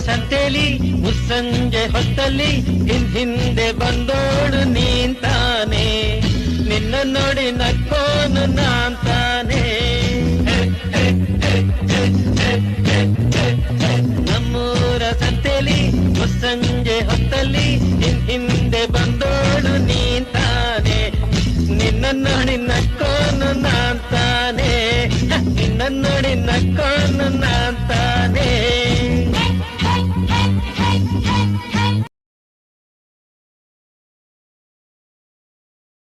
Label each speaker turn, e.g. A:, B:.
A: ಸಂತೆಲಿ ಮುಸ್ಸಂಜೆ ಹೊತ್ತಲ್ಲಿ ಹಿಂದೆ ಬಂದೋಳು ನೀಂತಾನೆ, ನಿನ್ನ ನೋಡಿ ನಕ್ಕೋನು ನಾಂತಾನೆ. ನಮ್ಮೂರ ಸಂತೆಲಿ ಮುಸ್ಸಂಜೆ ಹೊತ್ತಲ್ಲಿ ಹಿಂದೆ ಬಂದೋಳು ನೀಂತಾನೆ, ನಿನ್ನ ನೋಡಿ ನಕ್ಕೋನು ನಾಂತಾನೆ, ನಿನ್ನ ನೋಡಿ ನಕ್ಕೋನು ನಾಂತಾನೆ.